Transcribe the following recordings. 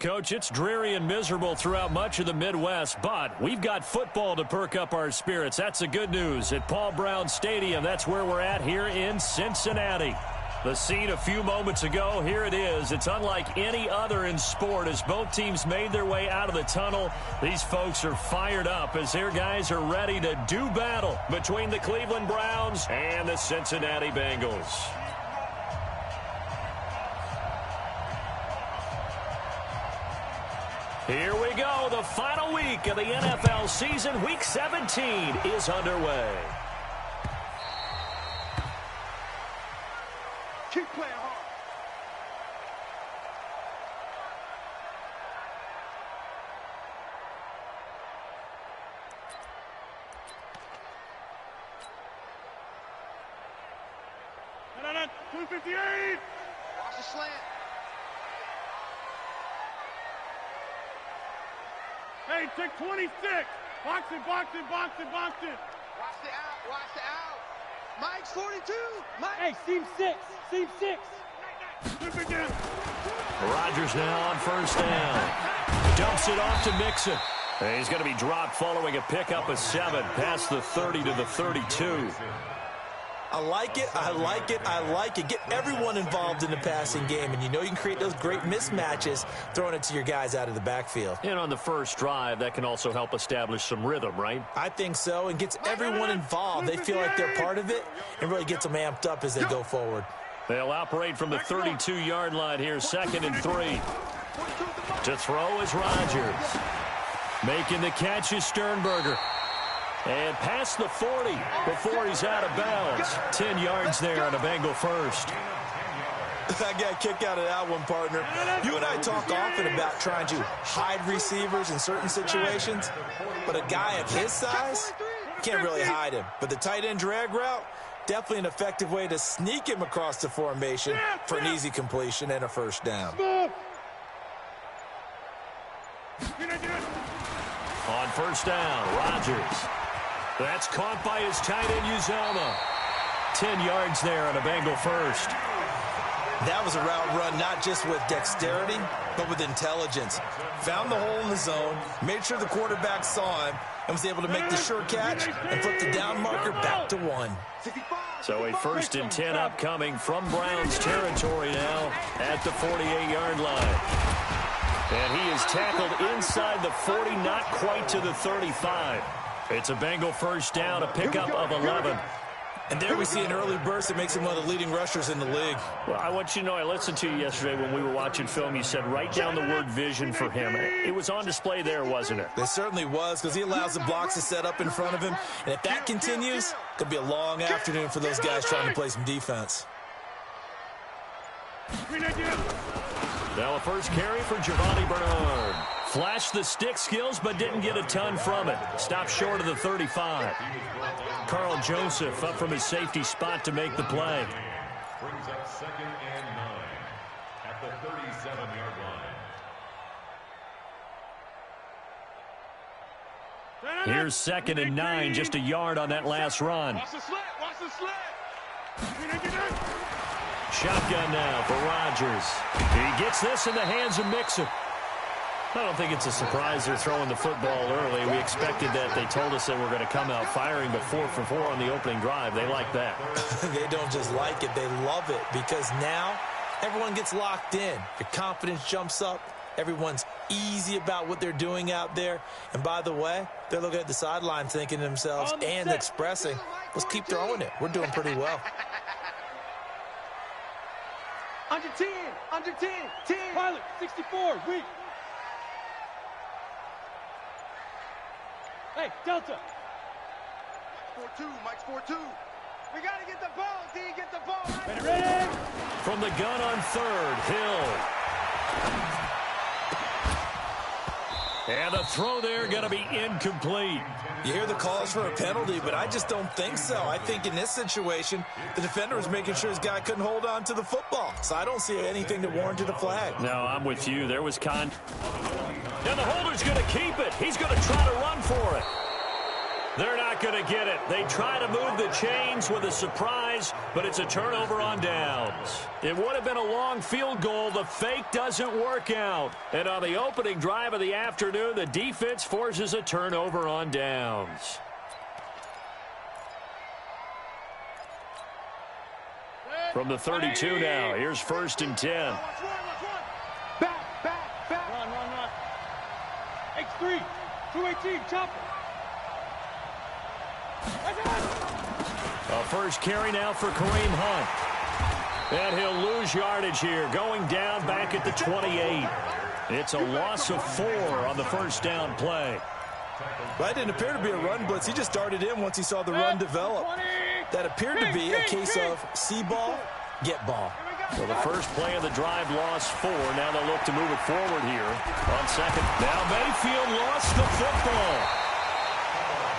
Coach, it's dreary and miserable throughout much of the Midwest, but we've got football to perk up our spirits. That's the good news. At Paul Brown Stadium, that's where we're at here in Cincinnati. The scene a few moments ago, here it is. It's unlike any other in sport as both teams made their way out of the tunnel. These folks are fired up as their guys are ready to do battle between the Cleveland Browns and the Cincinnati Bengals. Here we go. The final week of the NFL season. Week 17 is underway. Keep playing hard. No, 258. Watch the slant. Hey, take 26. Box it, box it, box it, box it. Watch the out, watch the out. Mike's 42. Mike. Hey, seam 6. Seam 6. Rodgers now on first down. Dumps it off to Mixon. And he's going to be dropped following a pickup of 7 past the 30 to the 32. I like it, I like it, I like it. Get everyone involved in the passing game, and you know you can create those great mismatches throwing it to your guys out of the backfield. And on the first drive, that can also help establish some rhythm, right? I think so, and gets everyone involved. They feel like they're part of it and really gets them amped up as they go forward. They'll operate from the 32-yard line here, 2nd and 3. To throw is Rodgers. Making the catch is Sternberger. And past the 40 before he's out of bounds. 10 yards there on a Bengal first. I got a kick out of that one, partner. You and I talk often about trying to hide receivers in certain situations, but a guy of his size can't really hide him. But the tight end drag route, definitely an effective way to sneak him across the formation for an easy completion and a first down. On first down, Rodgers. That's caught by his tight end, Uzomah. 10 yards there on a Bengal first. That was a route run not just with dexterity, but with intelligence. Found the hole in the zone, made sure the quarterback saw him, and was able to make the sure catch and flip the down marker back to 1. So a 1st and 10 upcoming from Browns territory now at the 48-yard line. And he is tackled inside the 40, not quite to the 35. It's a Bengal first down, a pickup of 11. And there we see an early burst that makes him one of the leading rushers in the league. Well, I want you to know, I listened to you yesterday when we were watching film. You said write down the word vision for him. It was on display there, wasn't it? It certainly was, because he allows the blocks to set up in front of him. And if that continues, it could be a long afternoon for those guys trying to play some defense. Now a first carry for Giovanni Bernard. Flashed the stick skills, but didn't get a ton from it. Stopped short of the 35. Carl Joseph up from his safety spot to make the play. Brings up 2nd and 9 at the 37-yard line. Here's 2nd and 9, just a yard on that last run. Watch the slant, watch the slant. Shotgun now for Rodgers. He gets this in the hands of Mixon. I don't think it's a surprise they're throwing the football early. We expected that. They told us they were going to come out firing, but 4 for 4 on the opening drive. They like that. They don't just like it, they love it, because now everyone gets locked in. Your confidence jumps up. Everyone's easy about what they're doing out there. And by the way, they're looking at the sideline thinking to themselves and expressing, let's keep throwing it. We're doing pretty well. Under 10, under 10, 10. Pilot, 64, weak. Hey, Delta. 4-2, Mike's 4-2. We got to get the ball, D. Get the ball. Ready, ready. From the gun on 3rd, Hill. And the throw there going to be incomplete. You hear the calls for a penalty, but I just don't think so. I think in this situation, the defender was making sure his guy couldn't hold on to the football. So I don't see anything that warranted a flag. No, I'm with you. There was And the holder's going to keep it. He's going to try to run for it. They're not going to get it. They try to move the chains with a surprise, but it's a turnover on downs. It would have been a long field goal. The fake doesn't work out. And on the opening drive of the afternoon, the defense forces a turnover on downs. From the 32 now, here's 1st and 10. Back. Run. X3, 218, chopper. A first carry now for Kareem Hunt. And he'll lose yardage here, going down back at the 28. It's a loss of 4 on the first down play. Well, it didn't appear to be a run blitz. He just darted in once he saw the run develop. That appeared to be a case of see ball, get ball. So the first play of the drive lost 4. Now they'll look to move it forward here on second. Now Mayfield lost the football.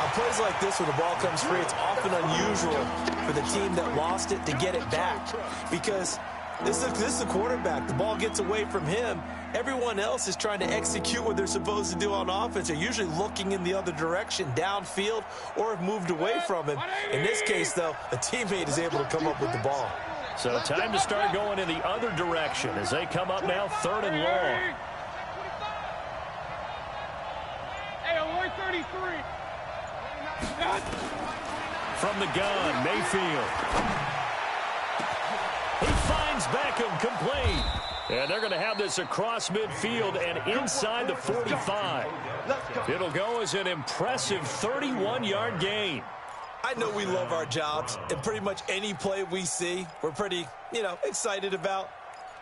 On plays like this where the ball comes free, it's often unusual for the team that lost it to get it back. Because this is the quarterback. The ball gets away from him. Everyone else is trying to execute what they're supposed to do on offense. They're usually looking in the other direction, downfield, or have moved away from him. In this case, though, a teammate is able to come up with the ball. So time to start going in the other direction as they come up now 3rd and long. Hey, alert 33. From the gun, Mayfield. He finds Beckham, complete. And they're going to have this across midfield and inside the 45. It'll go as an impressive 31-yard gain. I know we love our jobs, and pretty much any play we see, we're pretty, excited about.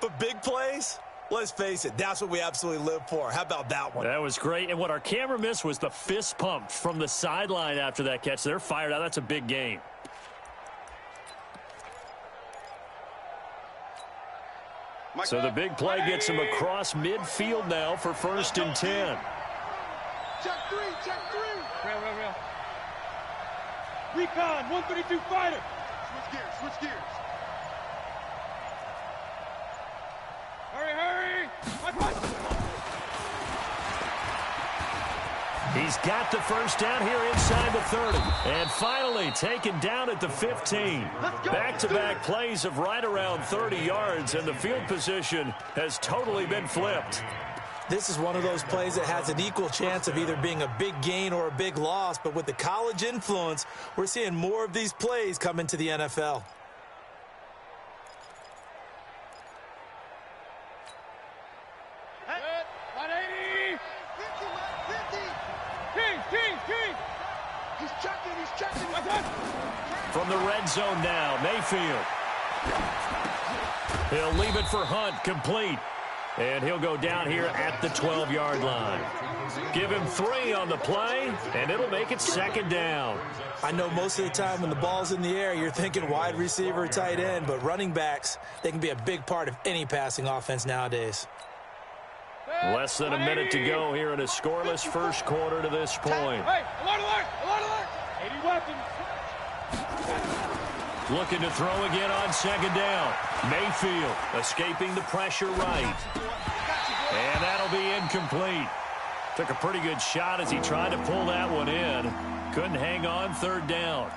But big plays, let's face it, that's what we absolutely live for. How about that one? That was great. And what our camera missed was the fist pump from the sideline after that catch. They're fired out. That's a big gain. So the big play gets him across midfield now for 1st and 10. Check 3. Real. Recon, 132 fighter. Switch gears. Hurry. He's got the first down here inside the 30. And finally taken down at the 15. Back-to-back plays of right around 30 yards, and the field position has totally been flipped. This is one of those plays that has an equal chance of either being a big gain or a big loss, but with the college influence, we're seeing more of these plays come into the NFL. Hey, 180. 50. King. He's checking. From the red zone now, Mayfield. He'll leave it for Hunt, complete. And he'll go down here at the 12-yard line. Give him 3 on the play, and it'll make it 2nd down. I know most of the time when the ball's in the air, you're thinking wide receiver, tight end, but running backs, they can be a big part of any passing offense nowadays. Less than a minute to go here in a scoreless first quarter to this point. Hey, alert. 80 weapons. Looking to throw again on 2nd down. Mayfield escaping the pressure right. And that'll be incomplete. Took a pretty good shot as he tried to pull that one in. Couldn't hang on 3rd down.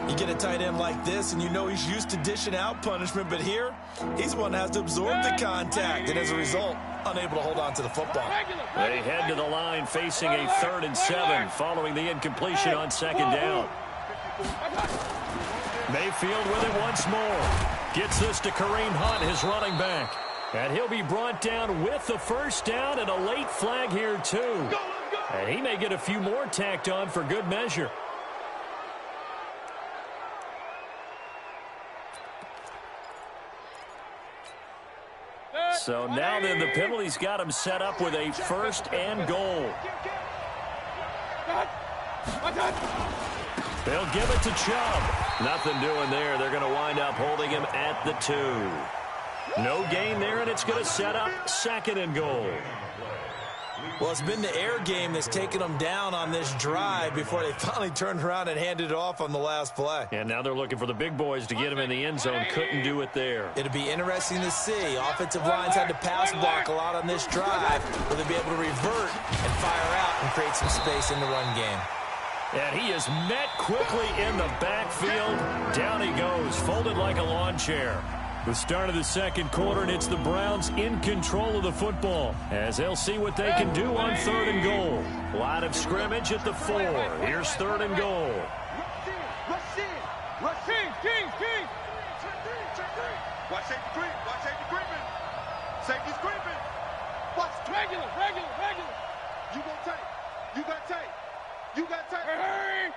You get a tight end like this, and you know he's used to dishing out punishment, but here, he's one that has to absorb the contact, and as a result, unable to hold on to the football. They head to the line facing a 3rd and 7 following the incompletion on 2nd down. Mayfield with it once more. Gets this to Kareem Hunt, his running back. And he'll be brought down with the first down and a late flag here, too. And he may get a few more tacked on for good measure. So now then the penalty's got him set up with a 1st and goal. They'll give it to Chubb. Nothing doing there. They're going to wind up holding him at the 2. No gain there, and it's going to set up 2nd and goal. Well, it's been the air game that's taken them down on this drive before they finally turned around and handed it off on the last play. And now they're looking for the big boys to get him in the end zone. Couldn't do it there. It'll be interesting to see. Offensive lines had to pass block a lot on this drive. Will they be able to revert and fire out and create some space in the run game? And he is met quickly in the backfield. Down he goes, folded like a lawn chair. The start of the second quarter, and it's the Browns in control of the football as they'll see what they can do on 3rd and goal. Line of scrimmage at the 4. Here's 3rd and goal. Watch safety creep. Watch safety creeping. Safety's creeping. Watch Regular. You got tape. You got tape. You got tape. Hurry!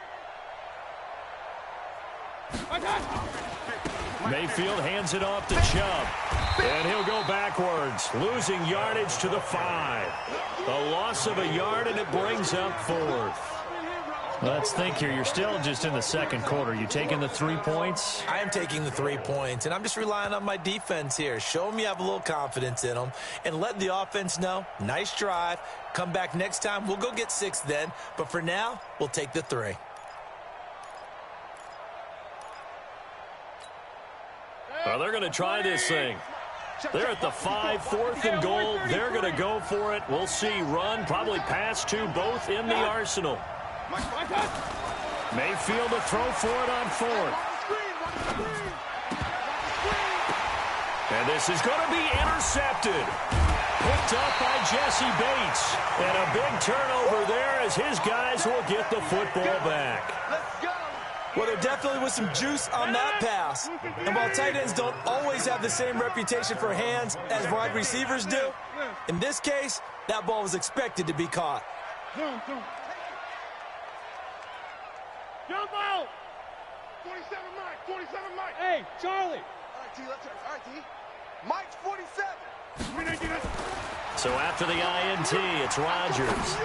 Mayfield hands it off to Chubb. And he'll go backwards, losing yardage to the 5. A loss of a yard, and it brings up 4th. Let's think here. You're still just in the second quarter. You taking the 3 points? I am taking the 3 points, and I'm just relying on my defense here. Show them you have a little confidence in them, and let the offense know, nice drive. Come back next time. We'll go get 6 then, but for now, we'll take the 3. Well, they're going to try this thing. They're at the 5, 4th and goal. They're going to go for it. We'll see. Run, probably pass to both in the arsenal. Mayfield to throw for it on 4th. And this is going to be intercepted. Picked up by Jesse Bates. And a big turnover there as his guys will get the football back. Well, there definitely was some juice on that pass. And while tight ends don't always have the same reputation for hands as wide receivers do, in this case, that ball was expected to be caught. Jump out! 47 Mike, 47 Mike. Hey, Charlie. All right, T, let's turn. All right, T. Mike's 47. So after the INT, it's Rodgers.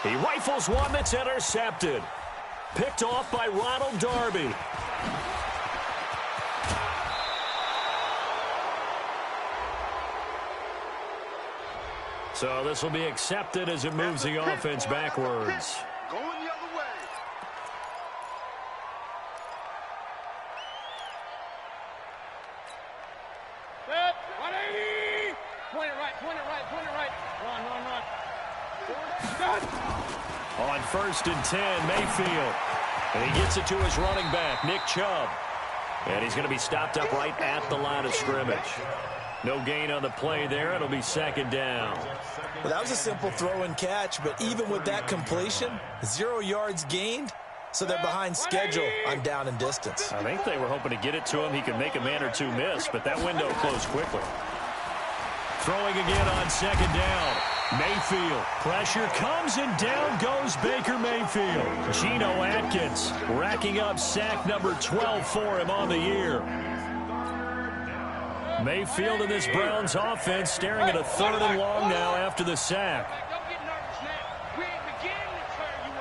He rifles one that's intercepted. Picked off by Ronald Darby. So this will be accepted as it moves the offense backwards. Going the other way. Set. 180. Point it right. Run. On 1st and 10, Mayfield. And he gets it to his running back, Nick Chubb. And he's going to be stopped up right at the line of scrimmage. No gain on the play there. It'll be 2nd down. Well, that was a simple throw and catch, but even with that completion, 0 yards gained, so they're behind schedule on down and distance. I think they were hoping to get it to him. He could make a man or two miss, but that window closed quickly. Throwing again on 2nd down. Mayfield. Pressure comes, and down goes Baker Mayfield. Geno Atkins racking up sack number 12 for him on the year. Mayfield in this Browns offense staring at a 3rd and long now after the sack. Don't get nervous now. We ain't beginning to tear you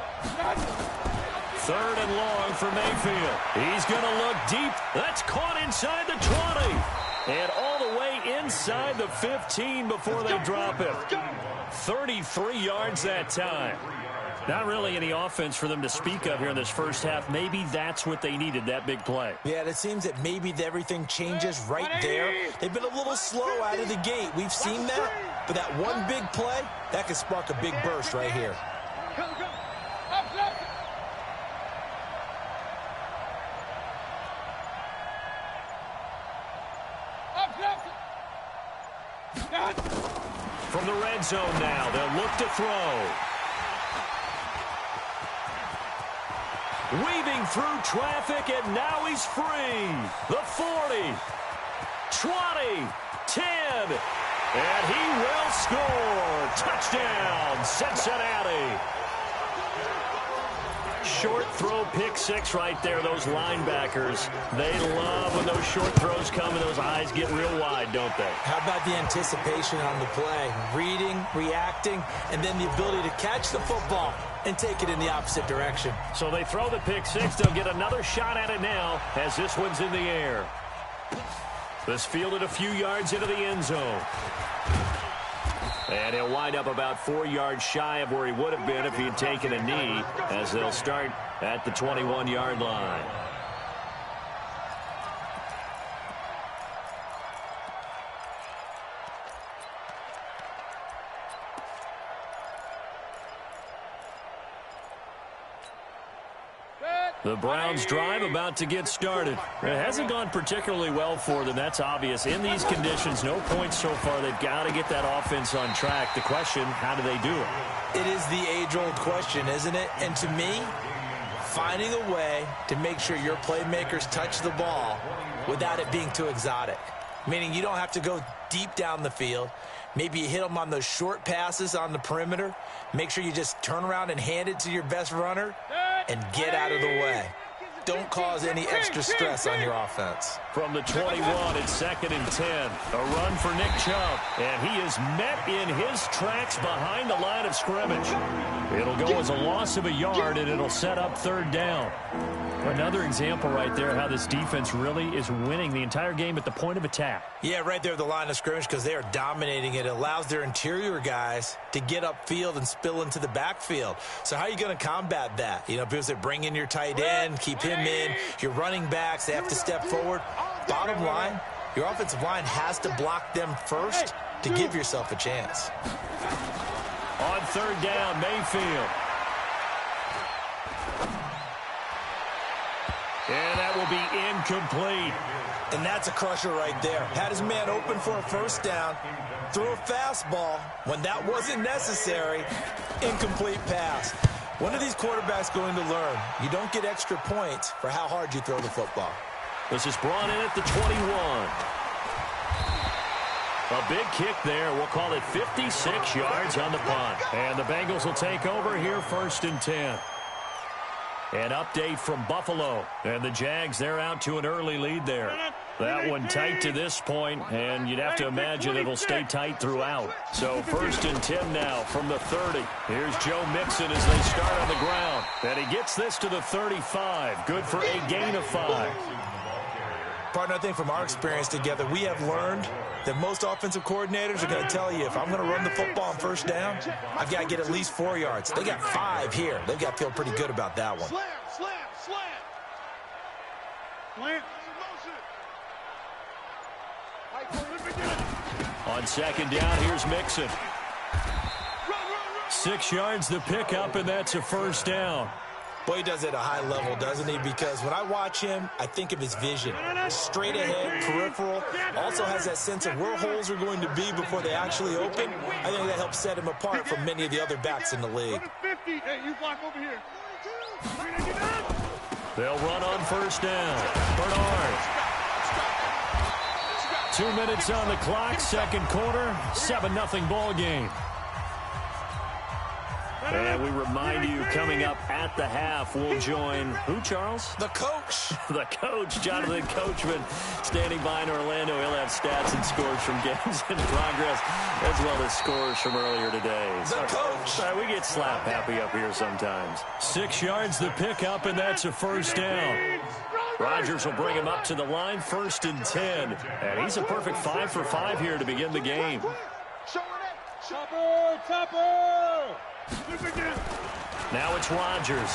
up. 3rd and long for Mayfield. He's going to look deep. That's caught inside the 20. And all the way inside the 15 before they drop it. 33 yards that time. Not really any offense for them to speak of here in this first half. Maybe that's what they needed, that big play. Yeah, it seems that maybe everything changes right there. They've been a little slow out of the gate. We've seen that. But that one big play, that could spark a big burst right here. From the red zone now, they'll look to throw. Weaving through traffic, and now he's free. The 40, 20, 10, and he will score. Touchdown, Cincinnati. Short throw, pick 6 right there. Those linebackers, they love when those short throws come and those eyes get real wide, don't they? How about the anticipation on the play? Reading, reacting, and then the ability to catch the football and take it in the opposite direction. So they throw the pick 6. They'll get another shot at it now as this one's in the air. This fielded a few yards into the end zone. And he'll wind up about 4 yards shy of where he would have been if he had taken a knee, as they'll start at the 21-yard line. The Browns' drive about to get started. It hasn't gone particularly well for them. That's obvious. In these conditions, no points so far. They've got to get that offense on track. The question, how do they do it? It is the age-old question, isn't it? And to me, finding a way to make sure your playmakers touch the ball without it being too exotic. Meaning you don't have to go deep down the field. Maybe you hit them on those short passes on the perimeter. Make sure you just turn around and hand it to your best runner and get out of the way. Don't cause any extra stress on your offense. From the 21, it's 2nd and 10. A run for Nick Chubb. And he is met in his tracks behind the line of scrimmage. It'll go as a loss of a yard, and it'll set up 3rd down. Another example right there how this defense really is winning the entire game at the point of attack. Yeah, right there at the line of scrimmage because they are dominating it. It allows their interior guys to get upfield and spill into the backfield. So how are you going to combat that? You know, people say bring in your tight end, keep him in. Your running backs, they have to step forward. Bottom line, your offensive line has to block them first to give yourself a chance. On 3rd down, Mayfield. And that will be incomplete. And that's a crusher right there. Had his man open for a 1st down, threw a fastball. When that wasn't necessary, incomplete pass. When are these quarterbacks going to learn? You don't get extra points for how hard you throw the football. This is brought in at the 21. A big kick there. We'll call it 56 yards on the punt. And the Bengals will take over here 1st and 10. An update from Buffalo. And the Jags, they're out to an early lead there. That one tight to this point, and you'd have to imagine it'll stay tight throughout. So 1st and 10 now from the 30. Here's Joe Mixon as they start on the ground. And he gets this to the 35. Good for a gain of 5. Partner, I think from our experience together, we have learned that most offensive coordinators are going to tell you if I'm going to run the football on 1st down, I've got to get at least 4 yards. They got 5 here. They've got to feel pretty good about that one. Slam, slam, slam. Slam. On 2nd down, here's Mixon. 6 yards the pickup, and that's a 1st down. Boy, he does it at a high level, doesn't he? Because when I watch him, I think of his vision. Straight ahead, peripheral. Also has that sense of where holes are going to be before they actually open. I think that helps set him apart from many of the other backs in the league. Hey, you block over here. They'll run on 1st down. Bernard. 2 minutes on the clock, 2nd quarter, 7-0 ball game. And we remind you, coming up at the half, we'll join who, Charles? The coach. The coach, Jonathan Coachman, standing by in Orlando. He'll have stats and scores from games in progress, as well as scores from earlier today. The coach. We get slap happy up here sometimes. 6 yards the pickup, and that's a 1st down. Rodgers will bring him up to the line, 1st and 10. And he's a perfect 5 for 5 here to begin the game. Topper, Topper! Now it's Rodgers.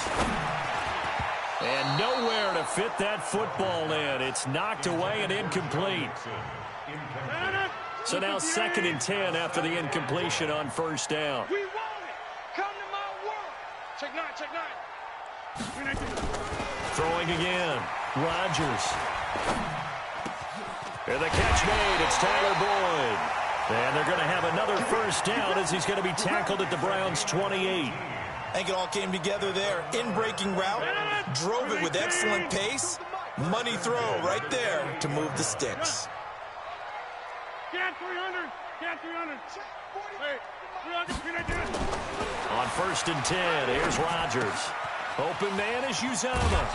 And nowhere to fit that football in. It's knocked away and incomplete. So now 2nd and 10 after the incompletion on 1st down. We want it. Come to my world. Check 9, check 9. Throwing again. Rodgers. And the catch made. It's Tyler Boyd. And they're going to have another 1st down as he's going to be tackled at the Browns' 28. I think it all came together there. In-breaking route. Drove it with excellent pace. Money throw right there to move the sticks. Cat 300. Cat 300. Hey, 300. On 1st and 10, here's Rodgers. Open man is Uzama.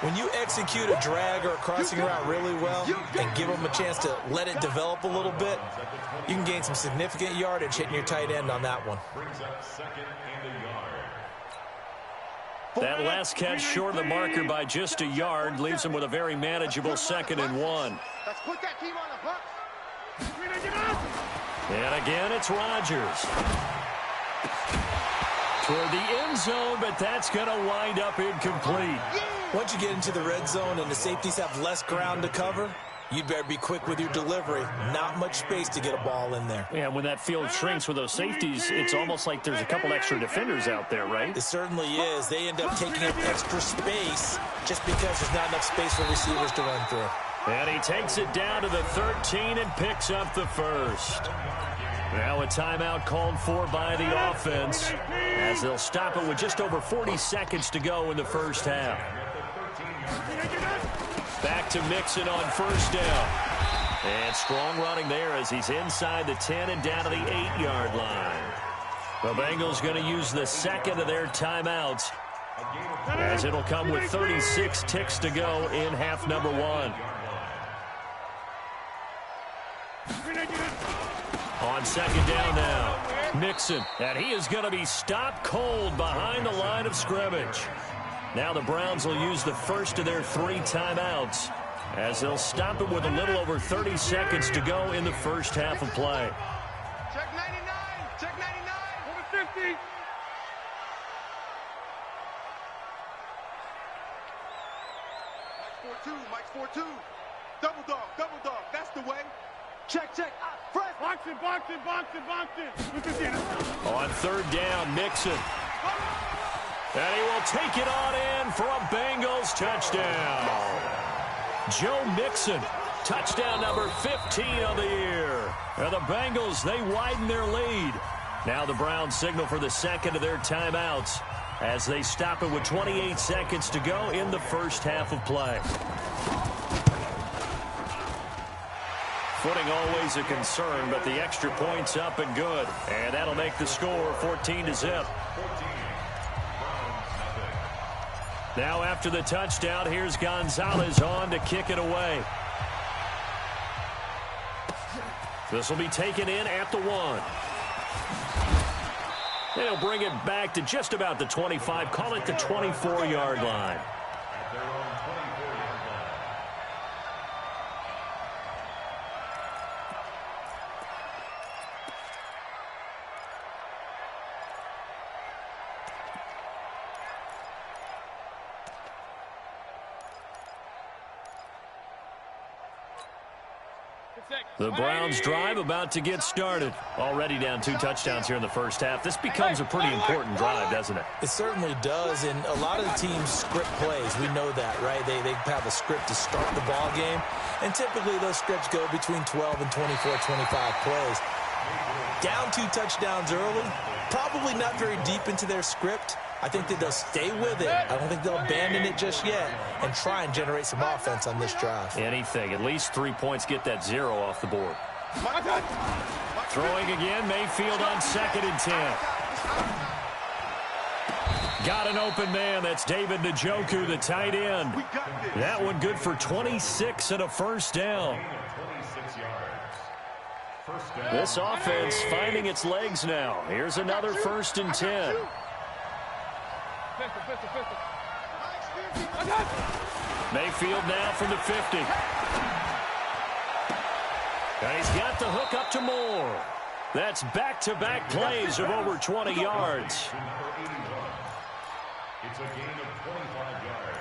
When you execute a drag or a crossing route really well and give them a chance to let it develop a little bit, you can gain some significant yardage hitting your tight end on that one. That last catch short of the marker by just a yard leaves him with a very manageable 2nd and 1. Let's put that team on the box. And again, it's Rodgers. Toward the end zone, but that's going to wind up incomplete. Once you get into the red zone and the safeties have less ground to cover, you'd better be quick with your delivery. Not much space to get a ball in there. Yeah, when that field shrinks with those safeties, it's almost like there's a couple extra defenders out there, right? It certainly is. They end up taking up extra space just because there's not enough space for receivers to run through. And he takes it down to the 13 and picks up the first. Now a timeout called for by the offense as they'll stop it with just over 40 seconds to go in the first half. Back to Mixon on first down. And strong running there as he's inside the 10 and down to the 8-yard line. The Bengals going to use the second of their timeouts as it'll come with 36 ticks to go in half number 1. On second down now, Mixon, and he is going to be stopped cold behind the line of scrimmage. Now the Browns will use the first of their 3 timeouts as they'll stop it with a little over 30 seconds to go in the first half of play. Check 99. Check 99. Over 50. Mike's 4-2. Double dog. That's the way. Check. Front. Box it. Look at the On third down, Mixon. And he will take it on in for a Bengals touchdown. Joe Mixon, touchdown number 15 of the year. And the Bengals, they widen their lead. Now the Browns signal for the second of their timeouts as they stop it with 28 seconds to go in the first half of play. Footing always a concern, but the extra point's up and good. And that'll make the score 14-0. Now after the touchdown, here's Gonzalez on to kick it away. This will be taken in at the 1. They'll bring it back to just about the 25, call it the 24-yard line. The Browns drive about to get started. Already down 2 touchdowns here in the first half. This becomes a pretty important drive, doesn't it? It certainly does, and a lot of the teams script plays. We know that, right? They have a script to start the ball game, and typically those scripts go between 12 and 24, 25 plays. Down 2 touchdowns early, probably not very deep into their script. I think that they'll stay with it. I don't think they'll abandon it just yet and try and generate some offense on this drive. Anything. At least 3 points, get that 0 off the board. Throwing again, Mayfield on second and 10. Got an open man. That's David Njoku, the tight end. That one good for 26 and a first down. This offense finding its legs now. Here's another first and 10. Mayfield now from the 50. And he's got the hook up to Moore. That's back-to-back plays of over 20 yards. It's a gain of 25 yards.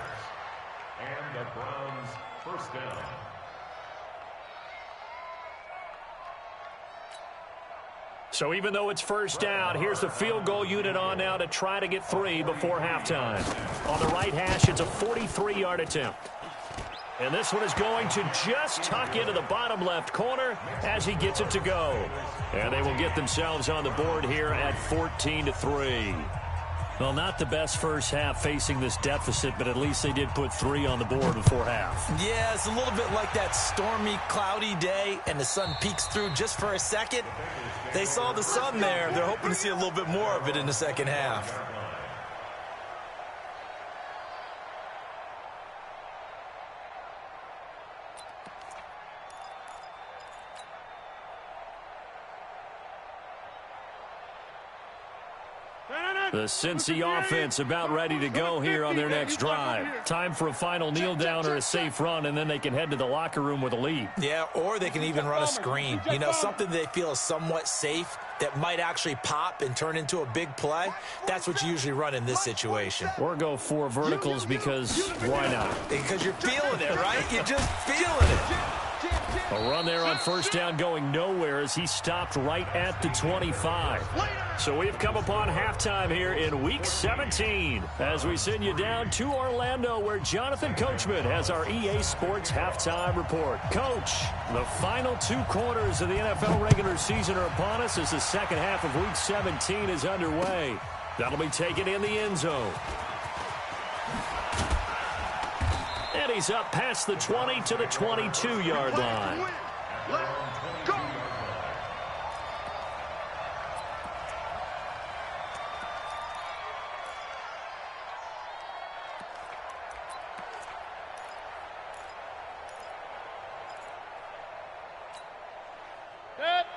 And the Browns first down. So even though it's first down, here's the field goal unit on now to try to get 3 before halftime. On the right hash, it's a 43-yard attempt. And this one is going to just tuck into the bottom left corner as he gets it to go. And they will get themselves on the board here at 14-3. Well, not the best first half facing this deficit, but at least they did put 3 on the board before half. Yeah, it's a little bit like that stormy, cloudy day, and the sun peeks through just for a second. They saw the sun there. They're hoping to see a little bit more of it in the second half. The Cincy offense about ready to go here on their next drive. Time for a final kneel down or a safe run, and then they can head to the locker room with a lead. Yeah, or they can even run a screen. You know, something they feel is somewhat safe that might actually pop and turn into a big play. That's what you usually run in this situation. Or go 4 verticals because why not? Because you're feeling it, right? You're just feeling it. A run there on first down going nowhere as he stopped right at the 25. So we've come upon halftime here in Week 17 as we send you down to Orlando where Jonathan Coachman has our EA Sports Halftime Report. Coach, the final 2 quarters of the NFL regular season are upon us as the second half of Week 17 is underway. That'll be taken in the end zone. And he's up past the 20 to the 22-yard line. Let's go.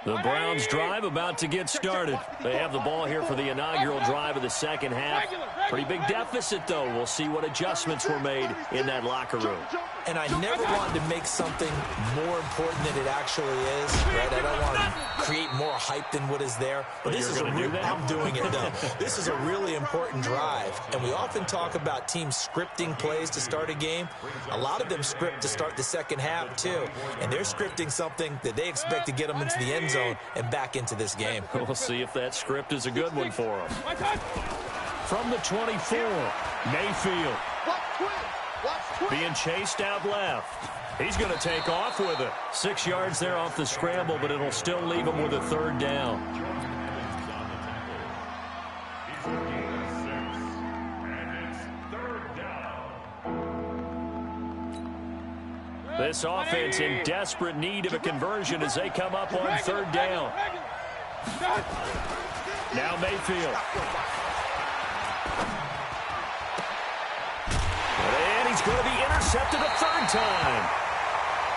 The Browns drive about to get started. They have the ball here for the inaugural drive of the second half. Pretty big deficit, though. We'll see what adjustments were made in that locker room. And I never wanted to make something more important than it actually is, right? I don't want to create more hype than what is there. But this is I'm doing it, though. This is a really important drive. And we often talk about teams scripting plays to start a game. A lot of them script to start the second half, too. And they're scripting something that they expect to get them into the end zone and back into this game. We'll see if that script is a good one for them. From the 24, Mayfield. Being chased out left. He's going to take off with it. 6 yards there off the scramble, but it'll still leave him with a third down. This offense in desperate need of a conversion as they come up on third down. Now Mayfield. And he's going to be intercepted a third time.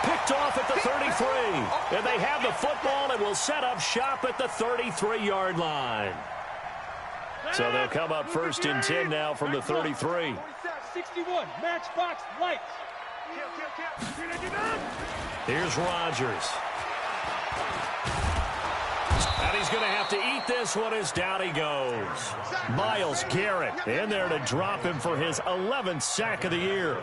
Picked off at the 33. And they have the football and will set up shop at the 33-yard line. So they'll come up first and 10 now from the 33. 61, matchbox lights. Here's Rodgers. And he's going to have to eat this one as down he goes. Myles Garrett in there to drop him for his 11th sack of the year.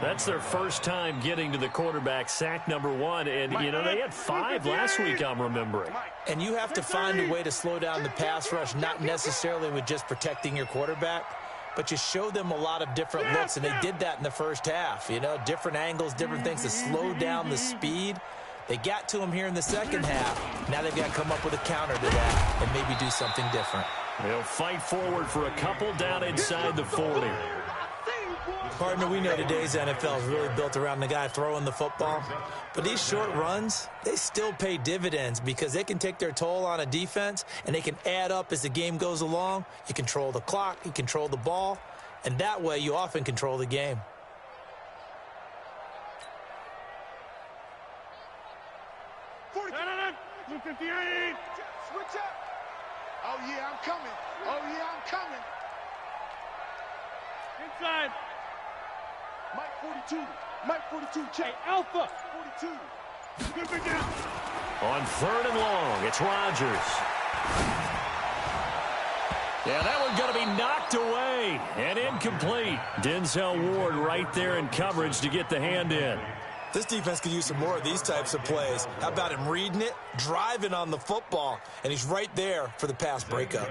That's their first time getting to the quarterback, sack number 1. And, you know, they had 5 last week, I'm remembering. And you have to find a way to slow down the pass rush, not necessarily with just protecting your quarterback, but you show them a lot of different looks, and they did that in the first half. You know, different angles, different things to slow down the speed. They got to him here in the second half. Now they've got to come up with a counter to that and maybe do something different. They'll fight forward for a couple down inside the 40. Partner, we know today's NFL is really built around the guy throwing the football. But these short runs, they still pay dividends because they can take their toll on a defense and they can add up as the game goes along. You control the clock, you control the ball, and that way you often control the game. Switch up. Oh, yeah, I'm coming. Oh, yeah, I'm coming. Inside. Mike 42. Mike 42, check. Hey, Alpha. 42. Good big down. On third and long, it's Rodgers. Yeah, that one's going to be knocked away and incomplete. Denzel Ward right there in coverage to get the hand in. This defense could use some more of these types of plays. How about him reading it, driving on the football, and he's right there for the pass breakup.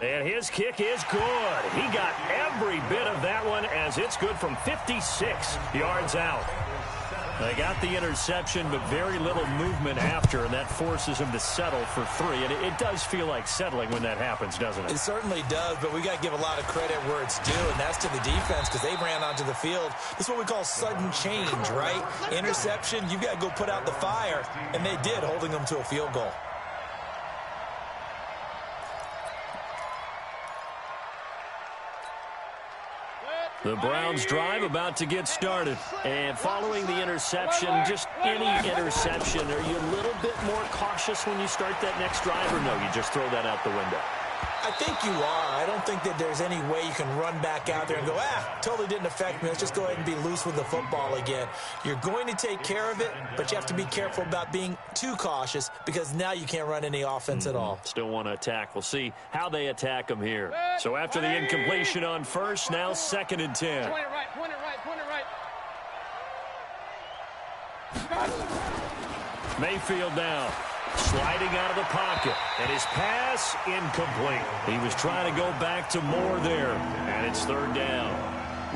And his kick is good. He got every bit of that one as it's good from 56 yards out. They got the interception, but very little movement after, and that forces him to settle for 3. And it does feel like settling when that happens, doesn't it? It certainly does, but we got to give a lot of credit where it's due, and that's to the defense because they ran onto the field. This is what we call sudden change, right? Interception, you've got to go put out the fire, and they did, holding them to a field goal. The Browns drive about to get started. And following the interception, just any interception, are you a little bit more cautious when you start that next drive, or no, you just throw that out the window? I think you are. I don't think that there's any way you can run back out there and go, totally didn't affect me. Let's just go ahead and be loose with the football again. You're going to take care of it, but you have to be careful about being too cautious because now you can't run any offense at all. Still want to attack. We'll see how they attack them here. So after the incompletion on first, now 2nd and 10. Point it right, point it right, point it right. Mayfield now sliding out of the pocket, and his pass incomplete. He was trying to go back to Moore there, and it's 3rd down.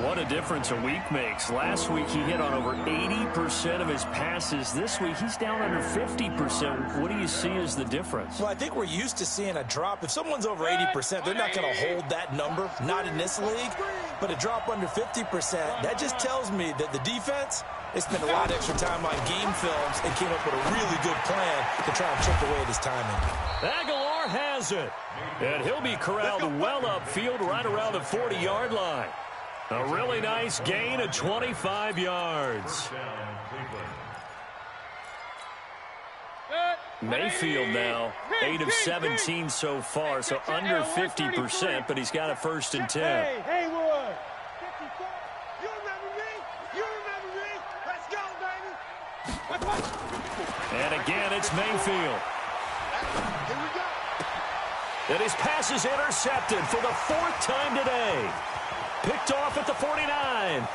What a difference a week makes. Last week he hit on over 80% of his passes. This week he's down under 50%. What do you see as the difference? Well, I think we're used to seeing a drop. If someone's over 80%, they're not going to hold that number, not in this league. But a drop under 50%, that just tells me that the defense, they spent a lot of extra time on game films and came up with a really good plan to try and chip away at his timing. Aguilar has it, and he'll be corralled well upfield right around the 40-yard line. A really nice gain of 25 yards. Mayfield now 8 of 17 so far, so under 50%, but he's got a 1st and 10. Hey, Haywood. You remember me? You remember me? Let's go, baby. And again, it's Mayfield. Here we go. And his pass is intercepted for the 4th time today. Picked off at the 49.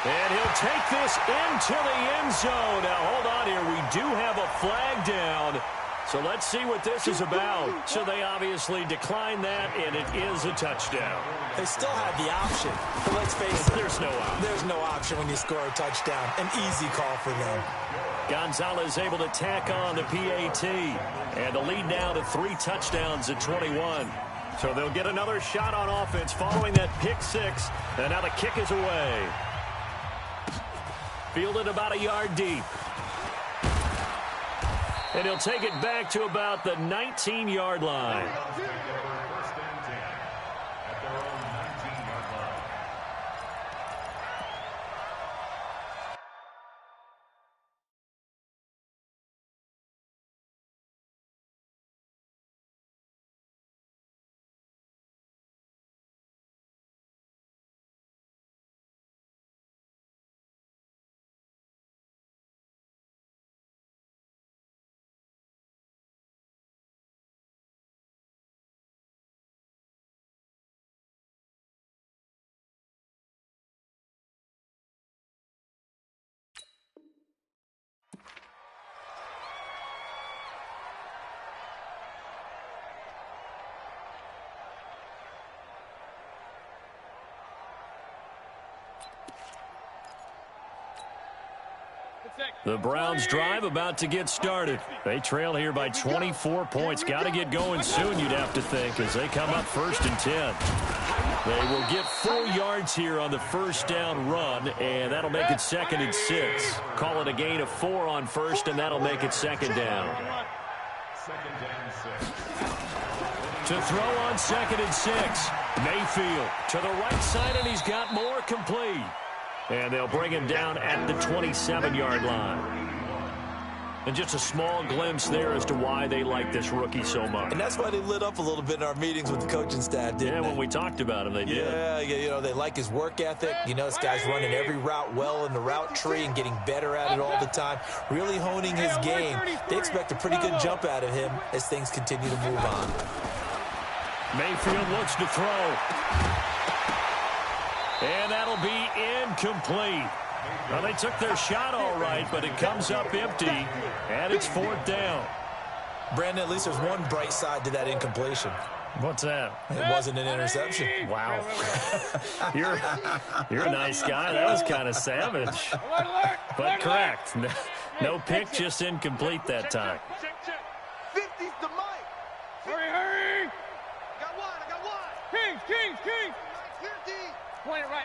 And he'll take this into the end zone. Now, hold on here. We do have a flag down. So let's see what this is about. So they obviously declined that, and it is a touchdown. They still have the option. But let's face it. There's no option. There's no option when you score a touchdown. An easy call for them. Gonzalez able to tack on the PAT. And the lead now to 3 touchdowns at 21. So they'll get another shot on offense following that pick 6. And now the kick is away. Fielded about a yard deep. And he'll take it back to about the 19-yard line. The Browns drive about to get started. They trail here by 24 points. Got to get going soon, you'd have to think, as they come up 1st and 10. They will get 4 yards here on the 1st down run, and that'll make it 2nd and 6. Call it a gain of 4 on 1st, and that'll make it 2nd down. To throw on 2nd and 6. Mayfield to the right side, and he's got more complete. And they'll bring him down at the 27-yard line. And just a small glimpse there as to why they like this rookie so much. And that's why they lit up a little bit in our meetings with the coaching staff, didn't they? Yeah, when we talked about him, they did. Yeah, you know, they like his work ethic. You know, this guy's running every route well in the route tree and getting better at it all the time, really honing his game. They expect a pretty good jump out of him as things continue to move on. Mayfield looks to throw. And that'll be incomplete. Well, they took their shot all right, but it comes up empty, and it's 4th down. Brandon, at least there's one bright side to that incompletion. What's that? It wasn't an interception. Wow. You're a nice guy. That was kind of savage. But correct. No pick, just incomplete that time. 50's the mic. Hurry. I got one. Kings. Here, D. Point it right.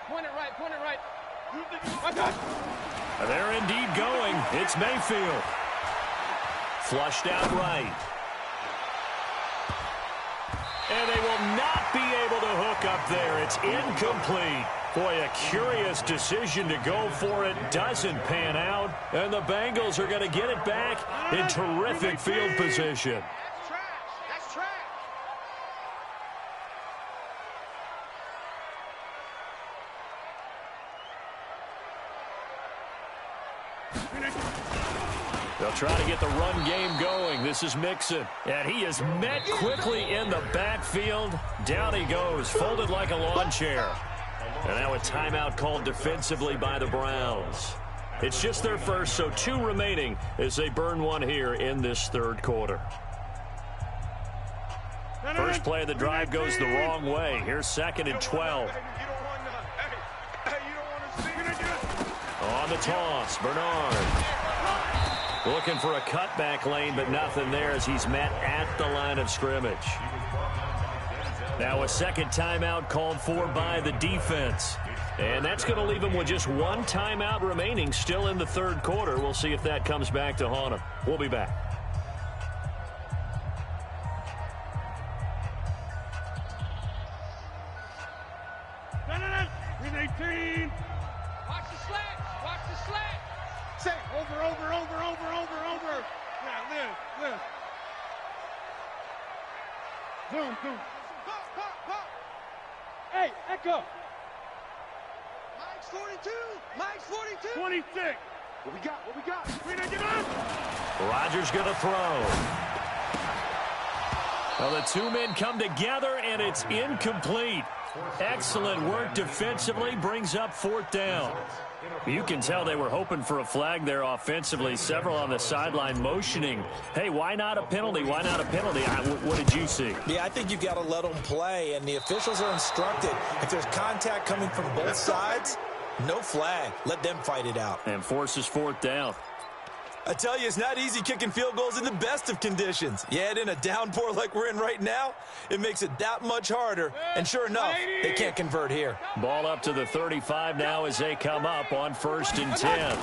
They're indeed going. It's Mayfield. Flushed out right. And they will not be able to hook up there. It's incomplete. Boy, a curious decision to go for it. Doesn't pan out. And the Bengals are going to get it back in terrific field position. That's trash. They'll try to get the run game going. This is Mixon. And he is met quickly in the backfield. Down he goes, folded like a lawn chair. And now a timeout called defensively by the Browns. It's just their first, so 2 remaining as they burn one here in this third quarter. First play of the drive goes the wrong way. Here's 2nd and 12. On the toss, Bernard. Looking for a cutback lane, but nothing there as he's met at the line of scrimmage. Now a second timeout called for by the defense. And that's going to leave him with just 1 timeout remaining still in the third quarter. We'll see if that comes back to haunt him. We'll be back. With 18. Watch the slack. Watch the slack. Say, over. Yeah, live. Zoom. Pop. Hey, Echo. Mike's 42. 26. What we got? Get on. Rodgers going to throw. Well, the 2 men come together, and it's incomplete. Excellent work defensively, brings up 4th down. You can tell they were hoping for a flag there offensively. Several on the sideline motioning, hey, why not a penalty? Why not a penalty? What did you see? Yeah, I think you've got to let them play, and the officials are instructed. If there's contact coming from both sides, no flag. Let them fight it out. And forces 4th down. I tell you, it's not easy kicking field goals in the best of conditions. Yet in a downpour like we're in right now, it makes it that much harder. And sure enough, they can't convert here. Ball up to the 35 now as they come up on 1st and 10.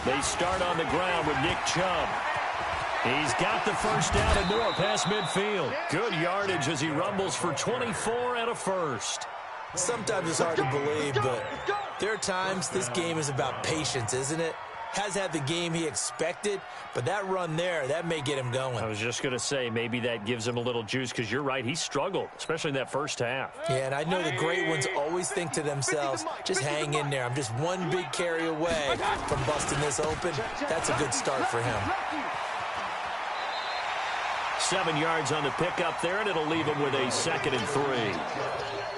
They start on the ground with Nick Chubb. He's got the first down and more past midfield. Good yardage as he rumbles for 24 and a first. Sometimes it's hard to believe, but there are times this game is about patience, isn't it? Has had the game he expected, but that run there, that may get him going. I was just going to say, maybe that gives him a little juice, because you're right, he struggled, especially in that first half. Yeah, and I know the great ones always think to themselves, just hang in there. I'm just one big carry away from busting this open. That's a good start for him. 7 yards on the pickup there, and it'll leave him with a 2nd and 3.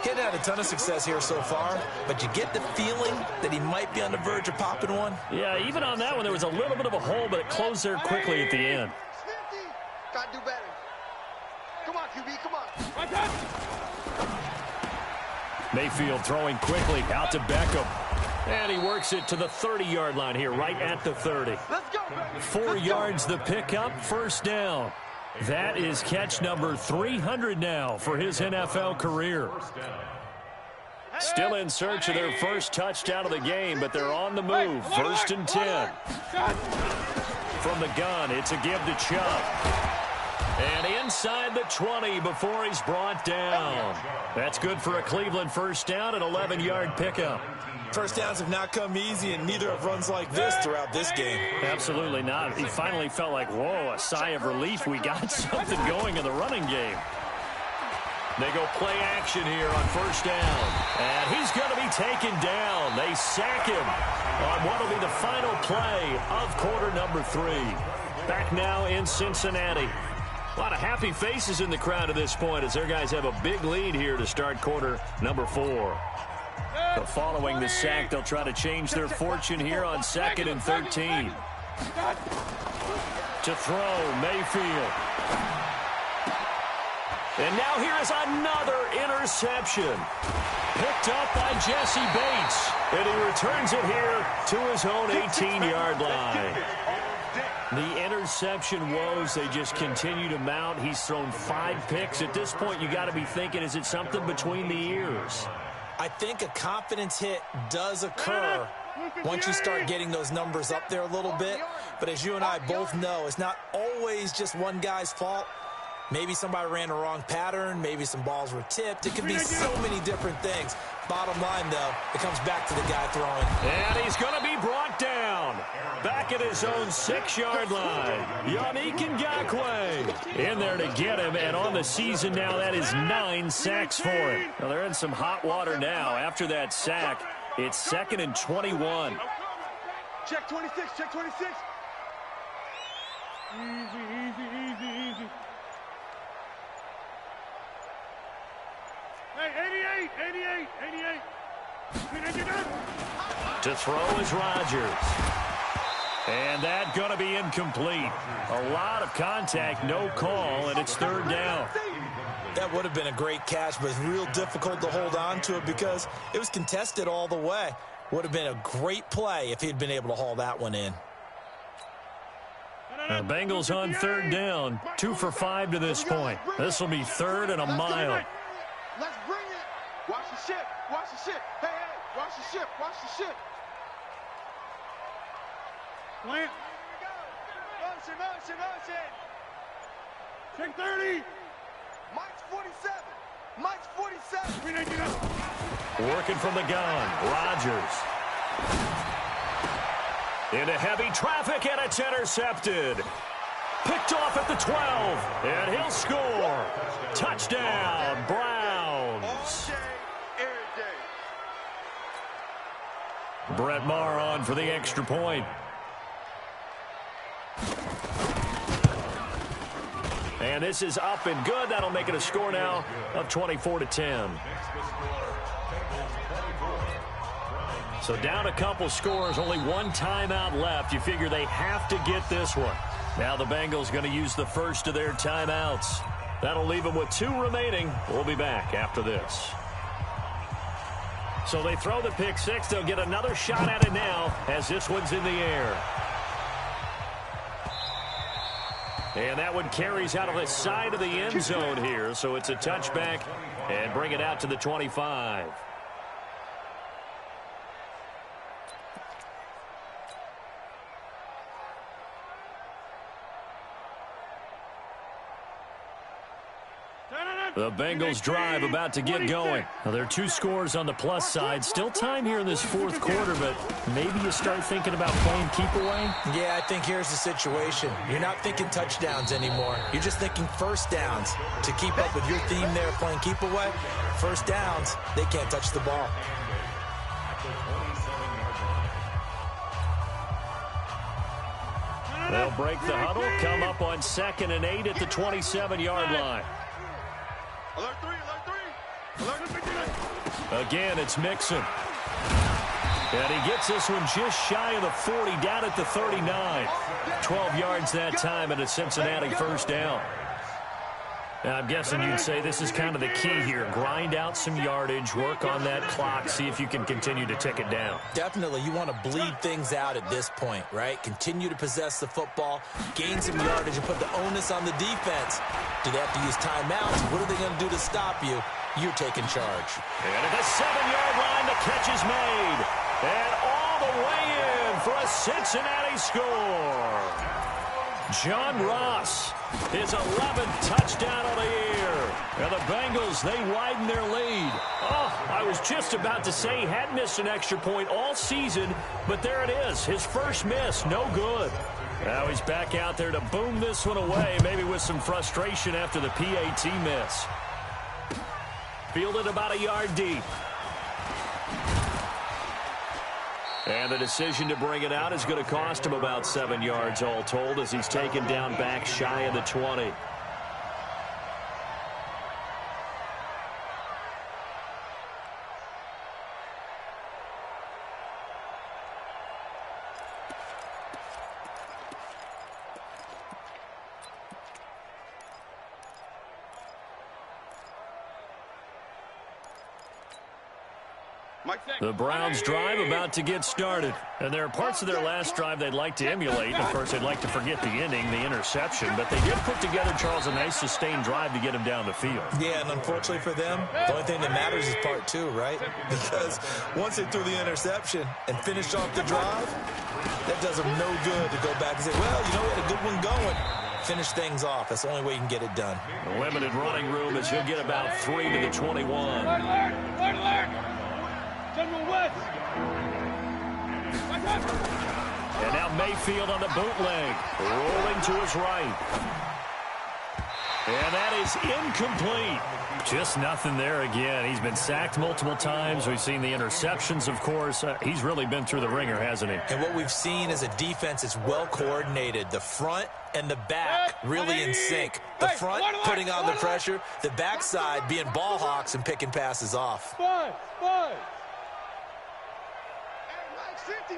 Getting had a ton of success here so far, but you get the feeling that he might be on the verge of popping one. Yeah, even on that one, there was a little bit of a hole, but it closed there quickly at the end. Got to do better. Come on, QB, come on. Mayfield throwing quickly out to Beckham. And he works it to the 30-yard line here, right at the 30. Let's go. 4 yards the pickup, 1st down. That is catch number 300 now for his NFL career. Still in search of their first touchdown of the game, but they're on the move. 1st and 10. From the gun, it's a give to Chubb. And inside the 20 before he's brought down. That's good for a Cleveland first down, an 11-yard pickup. First downs have not come easy, and neither have runs like this throughout this game. Absolutely not. He finally felt like, whoa, a sigh of relief. We got something going in the running game. They go play action here on 1st down. And he's going to be taken down. They sack him on what will be the final play of quarter number 3. Back now in Cincinnati. A lot of happy faces in the crowd at this point as their guys have a big lead here to start quarter number 4. So following the sack, they'll try to change their fortune here on 2nd and 13. To throw, Mayfield. And now here is another interception. Picked up by Jesse Bates. And he returns it here to his own 18-yard line. The interception woes, they just continue to mount. He's thrown 5 picks. At this point, you got to be thinking, is it something between the ears? I think a confidence hit does occur once you start getting those numbers up there a little bit. But as you and I both know, it's not always just one guy's fault. Maybe somebody ran a wrong pattern. Maybe some balls were tipped. It could be so many different things. Bottom line, though, it comes back to the guy throwing. And he's going to be brought down. Back at his own 6-yard line. Yannick Ngakoue in there to get him. And on the season now, that is 9 sacks for him. Well, they're in some hot water now. After that sack, it's 2nd and 21. Check 26, check 26. Easy. Hey, 88. To throw is Rodgers. And that going to be incomplete. A lot of contact, no call, and it's third down. That would have been a great catch, but it's real difficult to hold on to it because it was contested all the way. Would have been a great play if he'd been able to haul that one in. The Bengals on third down, 2 for 5 to this point. This will be third and a mile. Let's bring it. Watch the ship. Hey, watch the ship. Plant. Motion. Check 30. Mike's 47. Working from the gun, Rodgers. Into heavy traffic, and it's intercepted. Picked off at the 12, and he'll score. Touchdown, Browns. All day, every day. Brett Maher on for the extra point. And this is up and good. That'll make it a score now of 24-10. So down a couple scores, only one timeout left. You figure they have to get this one. Now the Bengals going to use the first of their timeouts. That'll leave them with 2 remaining. We'll be back after this. So they throw the pick six. They'll get another shot at it now as this one's in the air. And that one carries out of the side of the end zone here. So it's a touchback and bring it out to the 25. The Bengals drive about to get going. Now, there are 2 scores on the plus side. Still time here in this fourth quarter, but maybe you start thinking about playing keep away? Yeah, I think here's the situation. You're not thinking touchdowns anymore. You're just thinking first downs. To keep up with your theme there, playing keep away, first downs, they can't touch the ball. They'll break the huddle, come up on 2nd and 8 at the 27-yard line. Alert 3. Again, it's Mixon. And he gets this one just shy of the 40, down at the 39. 12 yards that time, and a Cincinnati first down. Now, I'm guessing you'd say this is kind of the key here. Grind out some yardage, work on that clock, see if you can continue to tick it down. Definitely, you want to bleed things out at this point, right? Continue to possess the football, gain some yardage, and put the onus on the defense. Do they have to use timeouts? What are they going to do to stop you? You're taking charge. And at the 7-yard line, the catch is made. And all the way in for a Cincinnati score. John Ross, his 11th touchdown of the year. And the Bengals, they widen their lead. Oh, I was just about to say he had missed an extra point all season, but there it is. His first miss, no good. Now he's back out there to boom this one away, maybe with some frustration after the PAT miss. Fielded about a yard deep. And the decision to bring it out is going to cost him about 7 yards all told as he's taken down back shy of the 20. The Browns drive about to get started. And there are parts of their last drive they'd like to emulate. Of course, they'd like to forget the ending, the interception. But they did put together, Charles, a nice sustained drive to get him down the field. Yeah, and unfortunately for them, the only thing that matters is part 2, right? Because once they threw the interception and finished off the drive, that does them no good to go back and say, well, you know, we had a good one going. Finish things off. That's the only way you can get it done. The limited running room as he'll get about 3 to the 21. Alert! General West! And now Mayfield on the bootleg, rolling to his right. And that is incomplete. Just nothing there again. He's been sacked multiple times. We've seen the interceptions, of course. He's really been through the ringer, hasn't he? And what we've seen is a defense that's well coordinated. The front and the back really in sync. The front putting on the pressure, the backside being ball hawks and picking passes off. Five.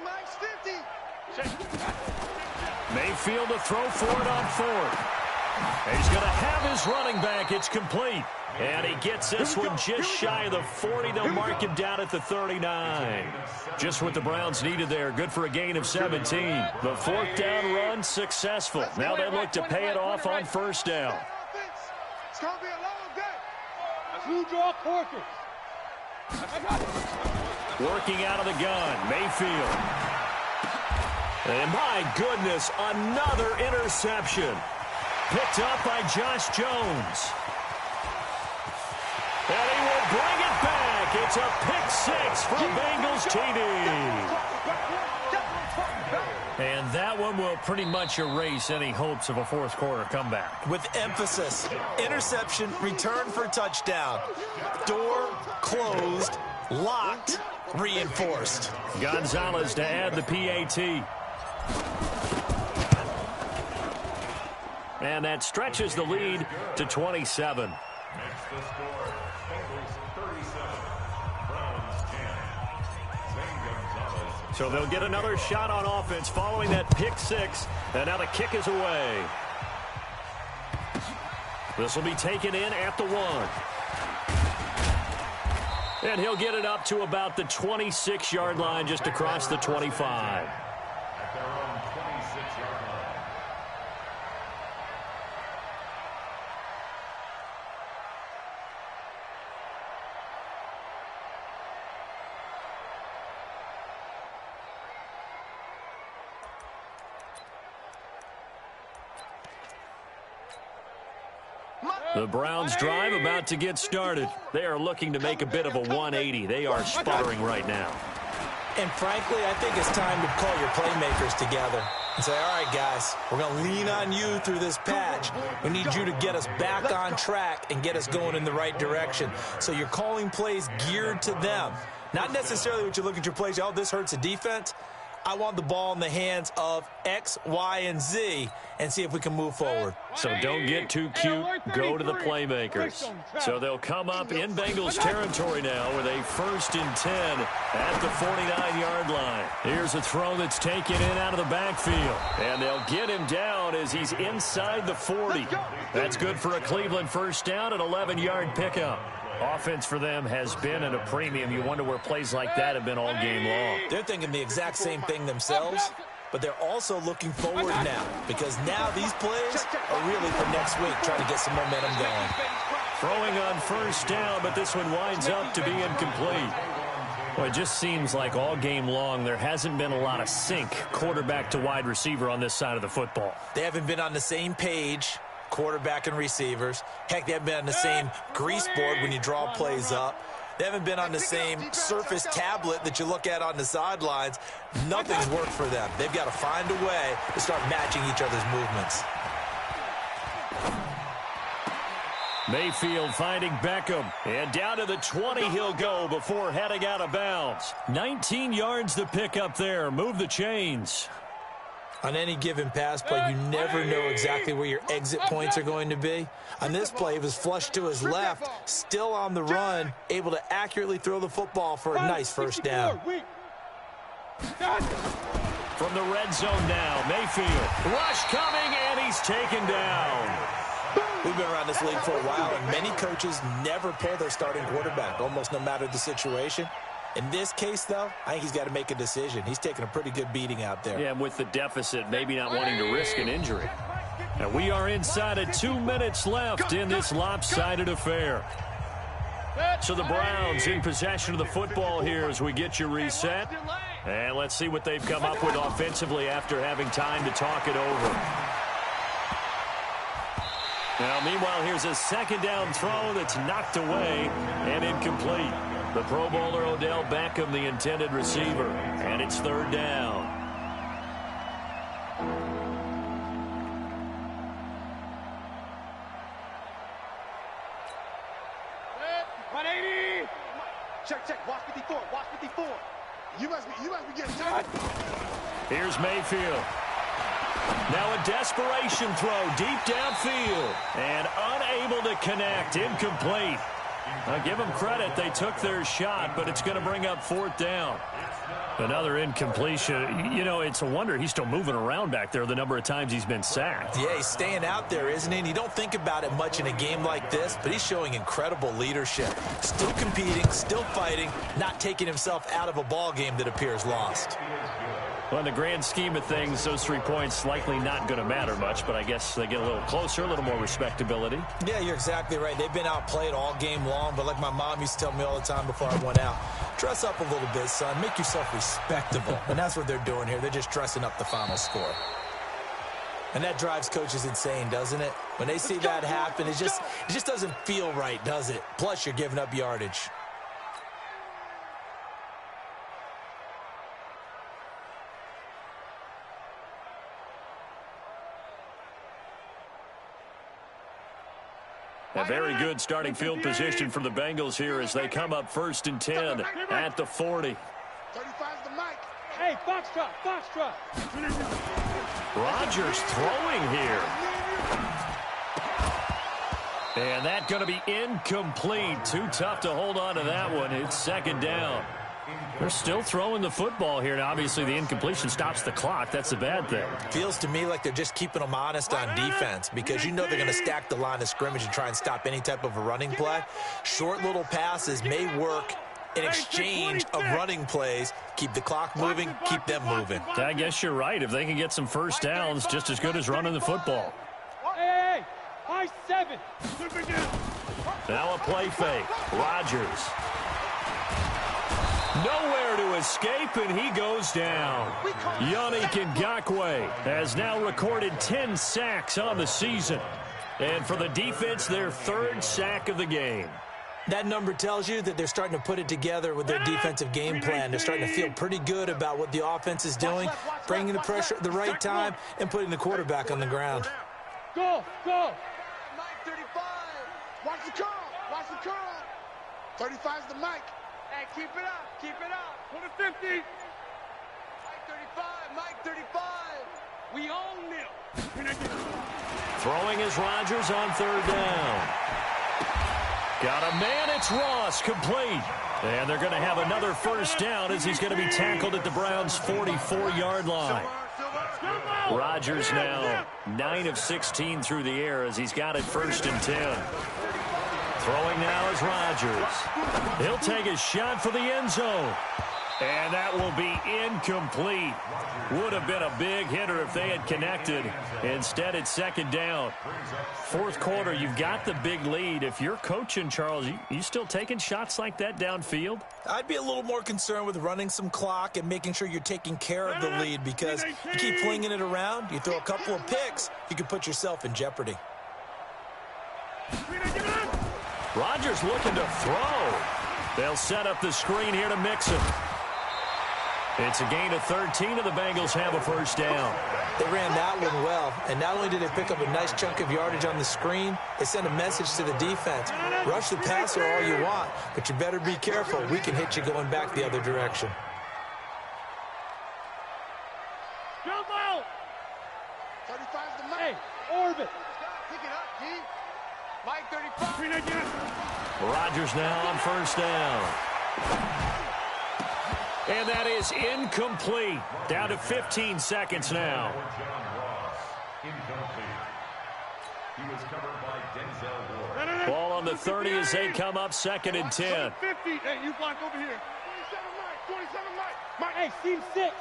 Mike's 50. Mayfield to throw for it on fourth. He's going to have his running back. It's complete. And he gets this one just shy of the 40. They'll mark him down at the 39. Just what the Browns needed there. Good for a gain of 17. The fourth down run successful. Now they look to pay it off on first down. It's going to be a long day. Two draw quarters. Working out of the gun, Mayfield. And my goodness, another interception. Picked up by Josh Jones. And he will bring it back. It's a pick six for a Bengals TD. And that one will pretty much erase any hopes of a fourth quarter comeback. With emphasis, interception, return for touchdown. Door closed, locked, reinforced. Gonzalez to add the PAT. And that stretches the lead to 27. Next the score, Bengals 37, Browns 10. Zane Gonzalez. So they'll get another shot on offense following that pick six. And now the kick is away. This will be taken in at the 1. And he'll get it up to about the 26-yard line, just across the 25. At their own 26-yard line. The Browns drive about to get started. They are looking to make a bit of a 180. They are sputtering right now. And frankly, I think it's time to call your playmakers together and say, all right, guys, we're going to lean on you through this patch. We need you to get us back on track and get us going in the right direction. So you're calling plays geared to them. Not necessarily what you look at your plays, oh, this hurts the defense. I want the ball in the hands of X, Y, and Z and see if we can move forward. So don't get too cute. Go to the playmakers. So they'll come up in Bengals territory now with a 1st and 10 at the 49-yard line. Here's a throw that's taken in out of the backfield. And they'll get him down as he's inside the 40. That's good for a Cleveland first down, an 11-yard pickup. Offense for them has been at a premium. You wonder where plays like that have been all game long. They're thinking the exact same thing themselves, but they're also looking forward now because now these plays are really for next week, trying to get some momentum going. Throwing on first down, but this one winds up to be incomplete. Well, it just seems like all game long there hasn't been a lot of sync quarterback to wide receiver on this side of the football. They haven't been on the same page, quarterback and receivers. Heck, they haven't been on the same grease board when you draw plays up. They haven't been on the same surface tablet that you look at on the sidelines. Nothing's worked for them. They've got to find a way to start matching each other's movements. Mayfield finding Beckham. And down to the 20 he'll go before heading out of bounds. 19 yards to pick up there. Move the chains. On any given pass play, you never know exactly where your exit points are going to be. On this play, it was flushed to his left, still on the run, able to accurately throw the football for a nice first down. From the red zone now, Mayfield. Rush coming, and he's taken down. We've been around this league for a while, and many coaches never pull their starting quarterback, almost no matter the situation. In this case, though, I think he's got to make a decision. He's taking a pretty good beating out there. Yeah, and with the deficit, maybe not wanting to risk an injury. And we are inside of 2 minutes left in this lopsided affair. So the Browns in possession of the football here as we get you reset. And let's see what they've come up with offensively after having time to talk it over. Now, meanwhile, here's a second down throw that's knocked away and incomplete. The Pro Bowler Odell Beckham, the intended receiver, and it's third down. 180. Check. Watch 54. Watch 54. You must be getting tired. Here's Mayfield. Now a desperation throw deep downfield. And unable to connect. Incomplete. I'll give them credit. They took their shot, but it's going to bring up 4th down. Another incompletion. You know, it's a wonder he's still moving around back there the number of times he's been sacked. Yeah, he's staying out there, isn't he? And you don't think about it much in a game like this, but he's showing incredible leadership. Still competing, still fighting, not taking himself out of a ball game that appears lost. Well, in the grand scheme of things, those 3 points likely not going to matter much, but I guess they get a little closer, a little more respectability. Yeah, you're exactly right. They've been outplayed all game long, but like my mom used to tell me all the time before I went out, dress up a little bit, son. Make yourself respectable. And that's what they're doing here. They're just dressing up the final score. And that drives coaches insane, doesn't it? When they see that happen, it just doesn't feel right, does it? Plus, you're giving up yardage. A very good starting field position for the Bengals here as they come up 1st and 10 at the 40. 35's the mic. Hey, Foxtrot. Rodgers throwing here. And that's going to be incomplete. Too tough to hold on to that one. It's 2nd down. They're still throwing the football here. Now, obviously, the incompletion stops the clock. That's a bad thing. Feels to me like they're just keeping them honest on defense because you know they're going to stack the line of scrimmage and try and stop any type of a running play. Short little passes may work in exchange of running plays. Keep the clock moving, keep them moving. I guess you're right. If they can get some first downs, just as good as running the football. Hey, high 7. Now a play fake. Rodgers. Nowhere to escape, and he goes down. Yannick Ngakoue has now recorded 10 sacks on the season. And for the defense, their 3rd sack of the game. That number tells you that they're starting to put it together with their defensive game plan. They're starting to feel pretty good about what the offense is doing, bringing the pressure at the right time, and putting the quarterback on the ground. Go. Mike 35. Watch the curl. 35's the mic. Hey, keep it up. Put a 50. Mike 35. We own them. Throwing is Rodgers on 3rd down. Got a man, it's Ross, complete. And they're going to have another first down as he's going to be tackled at the Browns' 44-yard line. Rodgers now 9 of 16 through the air as he's got it 1st and 10. Throwing now is Rodgers. He'll take a shot for the end zone. And that will be incomplete. Would have been a big hitter if they had connected. Instead, it's 2nd down. 4th quarter, you've got the big lead. If you're coaching, Charles, you still taking shots like that downfield? I'd be a little more concerned with running some clock and making sure you're taking care of the lead because you keep flinging it around, you throw a couple of picks, you can put yourself in jeopardy. Rodgers looking to throw. They'll set up the screen here to Mixon. It's a gain of 13, and the Bengals have a first down. They ran that one well, and not only did they pick up a nice chunk of yardage on the screen, they sent a message to the defense. Rush the passer all you want, but you better be careful. We can hit you going back the other direction. Jump out. 35's the mic. Hey, orbit. Pick it up, G. Mike 35. Rodgers now on first down. And that is incomplete. Down to 15 seconds now. Ball on the 30 as they come up 2nd and 10. 50. Hey, you block over here. 27 Mike. Hey, seam 6.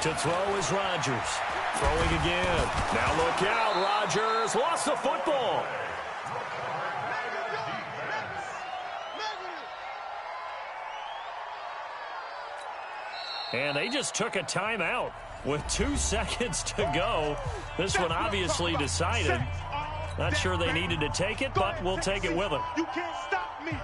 To throw is Rodgers. Throwing again. Now look out. Rodgers lost the football. And they just took a timeout with 2 seconds to go. This one obviously decided. Not sure they needed to take it, but we'll take it with them. You can't stop me.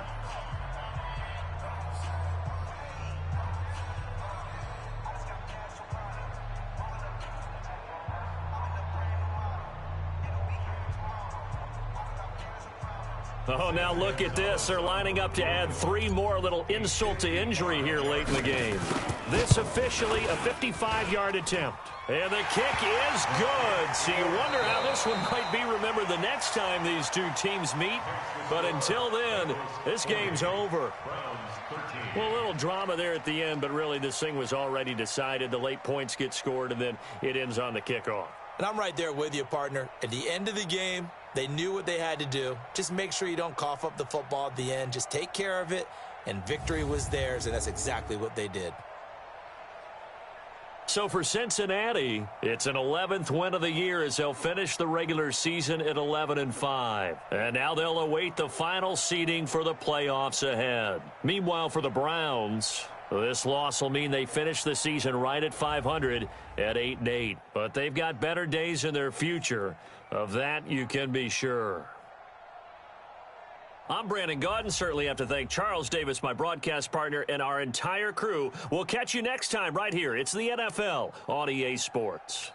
Oh, now look at this. They're lining up to add 3 more, a little insult to injury here late in the game. This officially a 55-yard attempt. And the kick is good. So you wonder how this one might be remembered the next time these two teams meet. But until then, this game's over. Well, a little drama there at the end, but really this thing was already decided. The late points get scored, and then it ends on the kickoff. And I'm right there with you, partner. At the end of the game, they knew what they had to do. Just make sure you don't cough up the football at the end. Just take care of it, and victory was theirs, and that's exactly what they did. So for Cincinnati, it's an 11th win of the year as they'll finish the regular season at 11-5. And now they'll await the final seeding for the playoffs ahead. Meanwhile, for the Browns, this loss will mean they finish the season right at 500 at 8-8. But they've got better days in their future. Of that, you can be sure. I'm Brandon Gaudin. Certainly have to thank Charles Davis, my broadcast partner, and our entire crew. We'll catch you next time right here. It's the NFL on EA Sports.